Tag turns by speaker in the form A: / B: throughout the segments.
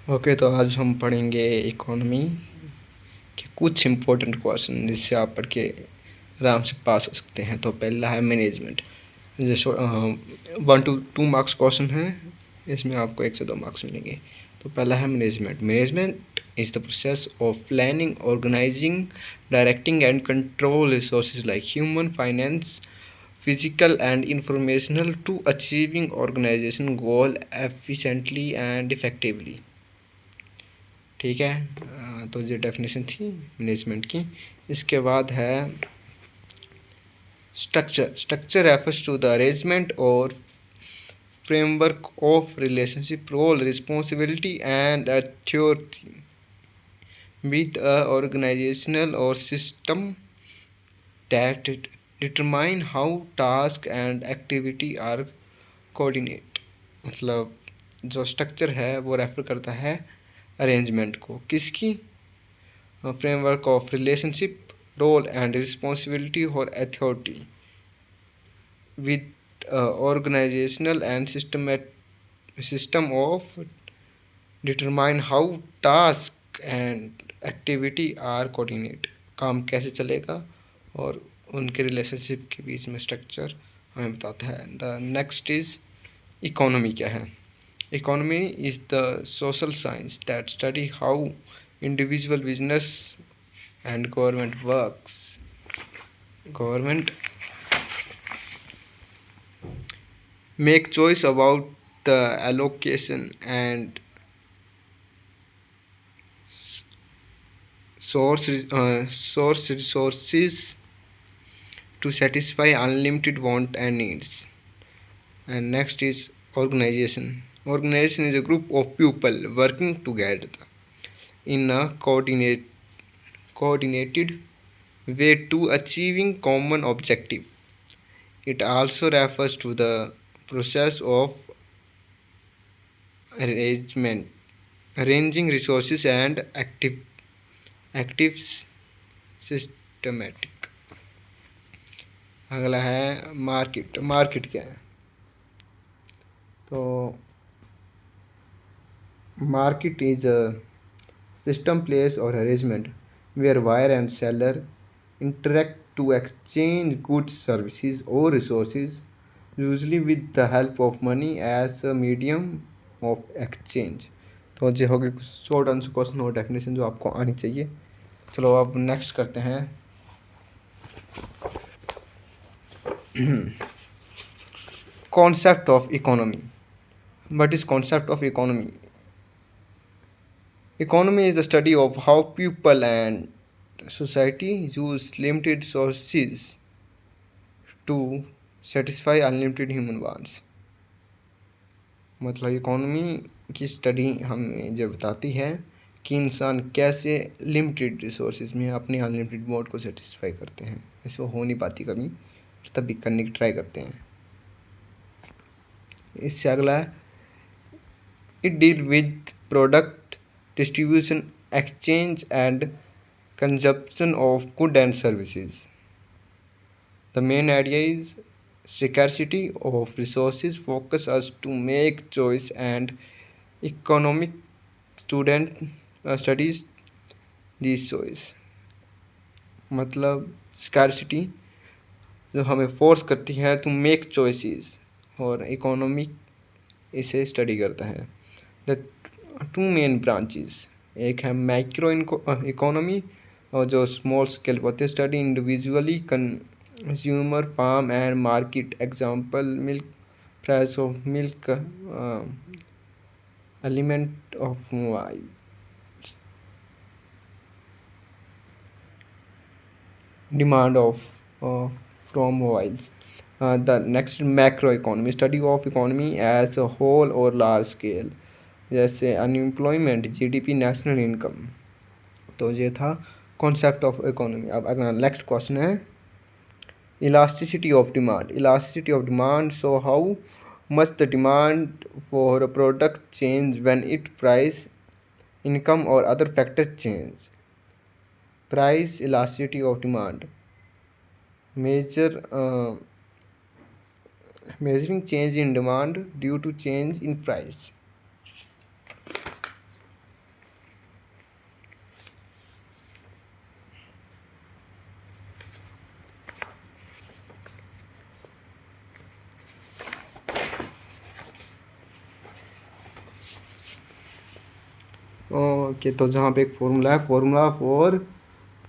A: Okay, तो आज हम पढ़ेंगे इकोनॉमी के कुछ इम्पोर्टेंट क्वेश्चन जिससे आप पढ़ के आराम से पास हो सकते हैं। तो पहला है मैनेजमेंट। जैसे 1 to 2 मार्क्स क्वेश्चन है, इसमें आपको 1 से 2 मार्क्स मिलेंगे। तो पहला है management. Management is the process of planning, organising, directing and control resources like human, finance, physical and informational to achieving organization goal efficiently and effectively। ठीक है, तो ये डेफिनेशन थी मैनेजमेंट की। इसके बाद है structure. Structure refers to the arrangement और framework of relationship, role, responsibility and authority with a organizational or system that determine how task and activity are coordinate। मतलब जो स्ट्रक्चर है वो रेफर करता है अरेंजमेंट को, किसकी? Framework of relationship, role and responsibility और authority with organisational and system of determine how task and activity are coordinate. काम कैसे चलेगा और उनके रिलेशनशिप के बीच में स्ट्रक्चर हमें बताता है। द नेक्स्ट इज इकोनॉमी क्या है? Economy is the social science that study how individual, business and government works. Government make choice about the allocation and source resources to satisfy unlimited want and needs. And next is organization. Organization is a group of people working together in a coordinated way to achieving common objective. It also refers to the process of arranging resources and active systematic। अगला है market. Market क्या है? तो market is a system, place और arrangement where buyer and seller interact to exchange goods, services or resources, usually with the help of money as a medium of exchange। तो ये हो गए कुछ शॉर्ट आंसर क्वेश्चन और definition जो आपको आनी चाहिए। चलो अब नेक्स्ट करते हैं concept of economy. What is concept of economy? Economy is the study of how people and society use limited sources to satisfy unlimited human wants। मतलब इकोनॉमी की स्टडी हमें जब बताती है कि इंसान कैसे लिमिटेड रिसोर्सेज में अपने अनलिमिटेड वांट को सेटिस्फाई करते हैं। ऐसे हो नहीं पाती कभी, तभी करने की ट्राई करते हैं। इससे अगला है it deal with product distribution, exchange and consumption of goods and services। The main idea is scarcity of resources focus us to make choice and economic student studies these choice। मतलब scarcity जो हमें force करती है to make choices, और economic इसे study करता है। The two main branches, एक है माइक्रो इकोनॉमी और जो स्मॉल स्केल पर होते हैं। Study individually consumer, firm and market. Example milk, price of milk, element of mobile, demand of from mobiles. The next macro economy, study of economy as a whole और large scale, जैसे unemployment, GDP, national income. तो ये था concept of economy. अब अगला next question है elasticity of demand. Elasticity of demand show how much the demand for a product change when it price, income और other factor change. Price elasticity of demand measuring change in demand due to change in price। Okay, तो जहाँ पे एक formula है, formula for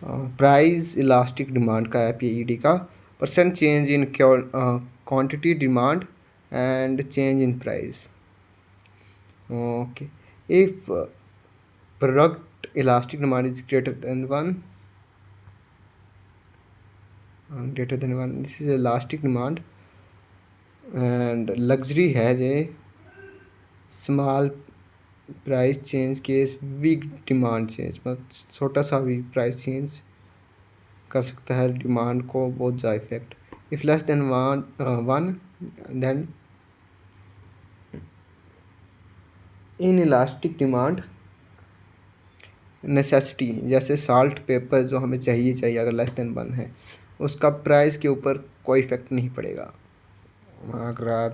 A: price elastic demand का है, PED का, percent change in quantity demand and change in price. Okay, if product elastic demand is greater than one, this is elastic demand, and luxury has a small price change case, weak demand change, मतलब छोटा सा भी price change कर सकता है demand को बहुत ज़्यादा effect. If less than one then inelastic demand necessity, जैसे साल्ट पेपर जो हमें चाहिए अगर लेस देन वन है, उसका प्राइस के ऊपर कोई इफेक्ट नहीं पड़ेगा. अगर आज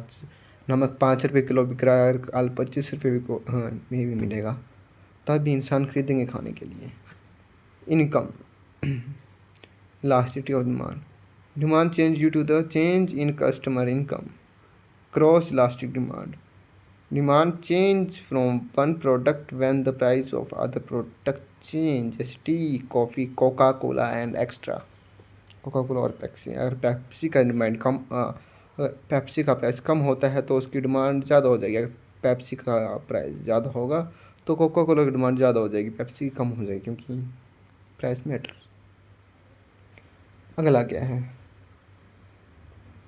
A: नमक 5 रुपये किलो बिक रहा है, कल 25 रुपये में भी मिलेगा, तब भी इंसान खरीदेंगे खाने के लिए. Income elasticity of demand change due to the change in customer income. Cross elastic demand change from one product when the price of other product change, जैसे T, coffee, Coca Cola and extra. Coca Cola और Pepsi, अगर Pepsi का demand कम अगर Pepsi का price कम होता है तो उसकी डिमांड ज़्यादा हो जाएगी. अगर पेप्सी का प्राइस ज़्यादा होगा तो कोका कोला की डिमांड ज़्यादा हो जाएगी, पेप्सी की कम हो जाएगी, क्योंकि प्राइस मैटर. अगला क्या है,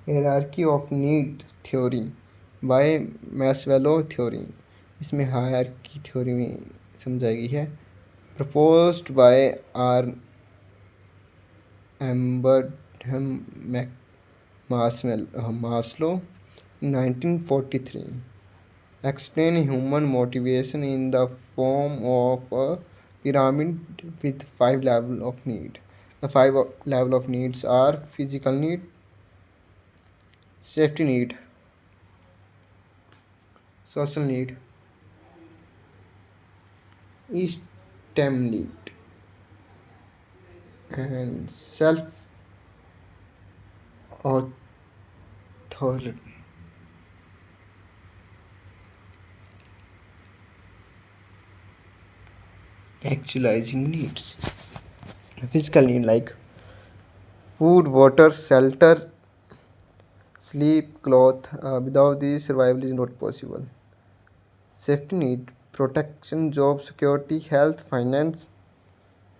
A: hierarchy of need theory by Maslow theory. इसमें हायरार्की थ्योरी में समझाई गई है. Proposed by Abraham Maslow in 1943. Explain human motivation in the form of a pyramid with 5 levels of need. The 5 levels of needs are physical need, safety need, social need, STEM need, and self authority. Actualizing needs. Physical need like food, water, shelter, sleep, cloth. Without these, survival is not possible. Safety need, protection, job security, health, finance,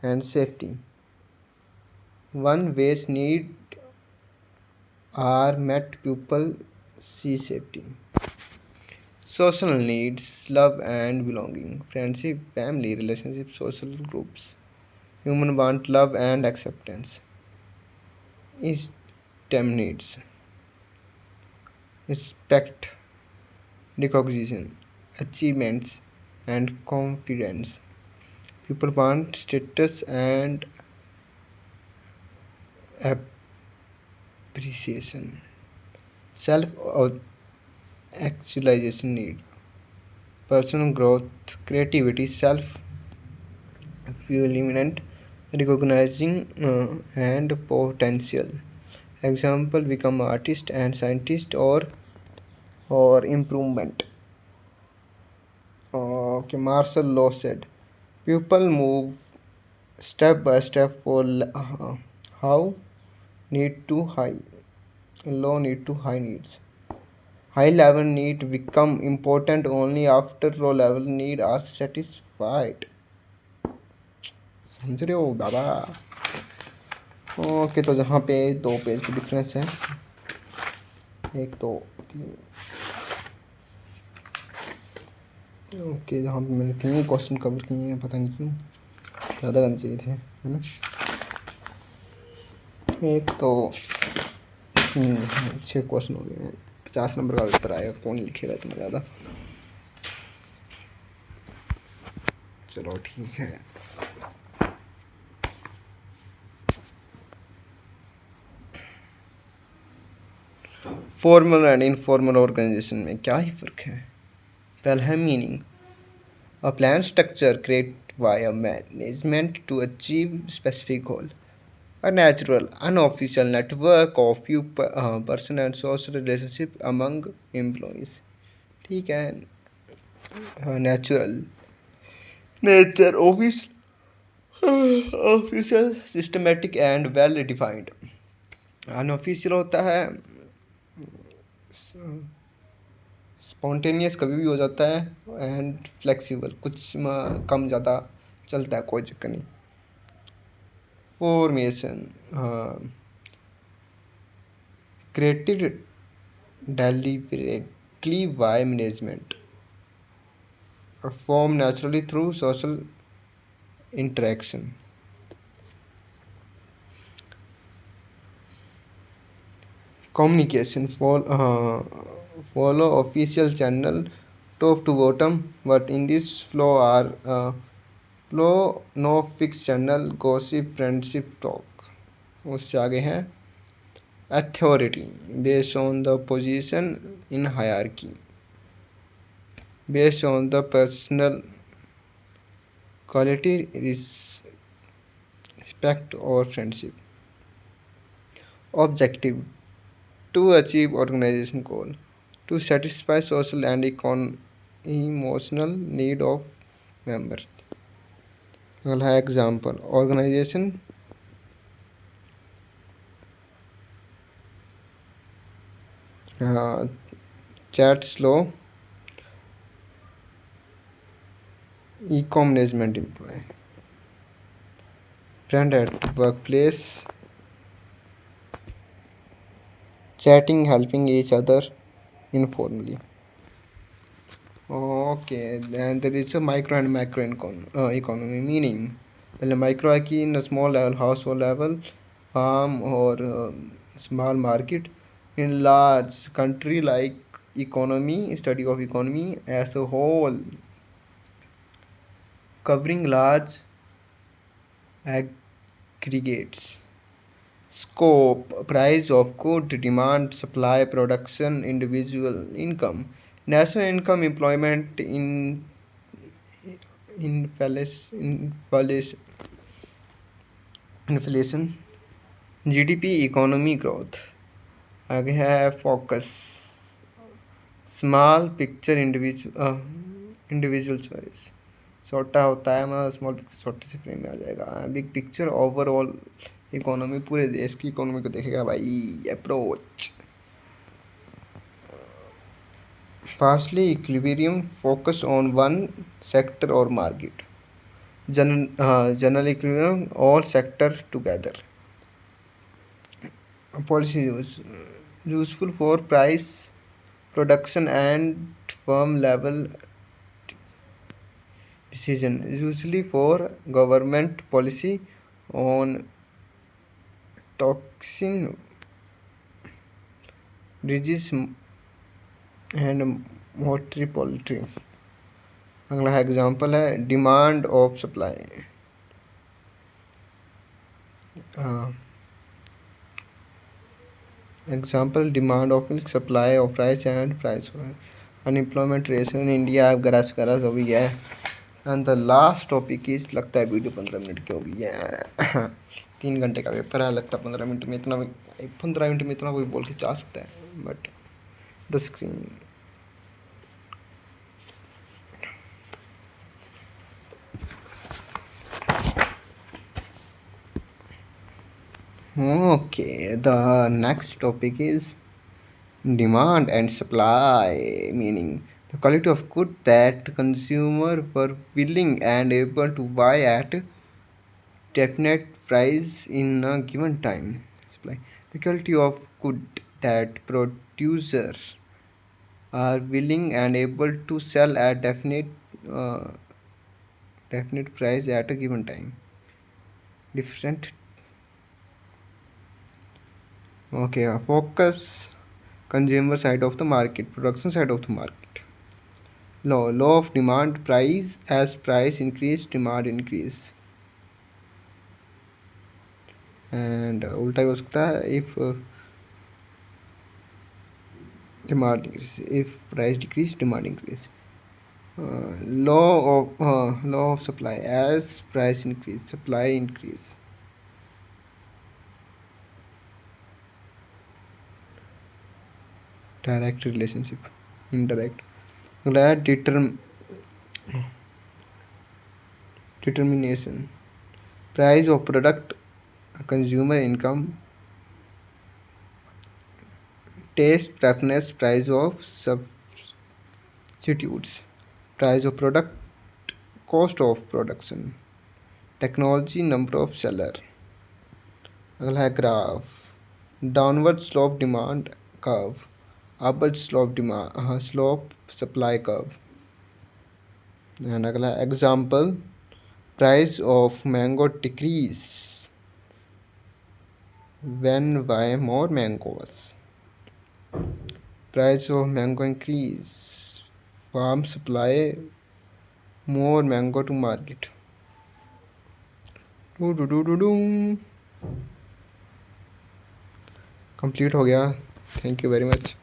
A: and safety. One ways need are met, people see safety. Social needs, love and belonging, friendship, family, relationships, social groups. Human want love and acceptance. STEM needs, respect, recognition, achievements, and confidence. People want status and appreciation. Self actualization need, personal growth, creativity, self fulfillment, recognizing and potential. Example, become artist and scientist, or improvement. Okay, Marshall Law said, people move step by step for how need to high, low need to high needs. High level need become important only after low level need are satisfied. समझ रहे हो बाबा? Okay, तो जहाँ पे 2 page की difference है, 1 2 3. Okay, जहाँ पे मैंने 3 क्वेश्चन कवर किए हैं, पता नहीं क्यों ज़्यादा करने चाहिए थे, है ना. एक तो 6 क्वेश्चन हो गए हैं. 50 नंबर का पेपर आएगा, कौन लिखेगा इतना ज़्यादा. चलो ठीक है. फॉर्मल एंड इनफॉर्मल ऑर्गेनाइजेशन में क्या ही फ़र्क है. पहला है meaning. A plan structure create by a management to achieve specific goal. A natural, unofficial network of person and social relationship among employees. ठीक है, natural. Nature official systematic and well defined. Unofficial होता है spontaneous, कभी भी हो जाता है, and flexible, कुछ कम ज़्यादा चलता है, कोई चक्कर नहीं। फॉर्मेशन, हाँ, created deliberately by management, formed naturally through social interaction. Communication follow official channel top to bottom, but in this flow no fixed channel, gossip, friendship talk. उससे आगे हैं authority, based on the position in hierarchy, based on the personal quality, respect or friendship. Objective, to achieve organization goal, to satisfy social and emotional need of members. अगला है example, organisation chat slow, e-com management employee, friend at workplace, chatting helping each other informally. Okay, then there is a micro and macro economy, meaning पहले micro है कि in small level household level firm और small market, in large country like economy, study of economy as a whole covering large aggregates. Scope, price of good, demand, supply, production, individual income, national income, employment, inflation, inflation, GDP, economy growth. आगे है focus, small picture, individual choice. छोटा होता है मतलब small picture छोटे से frame में आ जाएगा। बिग पिक्चर ओवरऑल इकोनॉमी, पूरे देश की इकोनॉमी को देखेगा भाई। Approach, partially equilibrium, focus on one sector और market. General equilibrium, all sector together. Policy useful for price production and firm level decision, usually for government policy on toxin disease and मोटरी poultry. अगला example है demand of supply, example demand of milk, supply of rice and price. Unemployment ratio in India गरज गरज हो गई है। And the last topic is, लगता है वीडियो 15 मिनट की हो गई है। 3 घंटे का पेपर है, लगता है 15 मिनट में इतना 15 मिनट में इतना कोई बोल के जा सकता है, but the screen. Okay, the next topic is demand and supply, meaning the quality of good that consumer were willing and able to buy at definite price in a given time. Supply, the quality of good that producers are willing and able to sell at uh, definite price at a given time. Different. Okay, focus, consumer side of the market, production side of the market. Law of demand, price, as price increase demand increase, and उल्टा भी हो सकता है, if demand increase, if price decrease demand increase. Law of supply, as price increase supply increase. Direct relationship, indirect. Glad determination, price of product, consumer income, taste preference, price of substitutes, price of product, cost of production, technology number of seller. अगला है graph, downward slope demand curve, upward slope demand slope supply curve. And अगला है example, price of mango decrease when buy more mangoes, price of mango increase firm supply more mango to market. Complete हो गया। Thank you very much.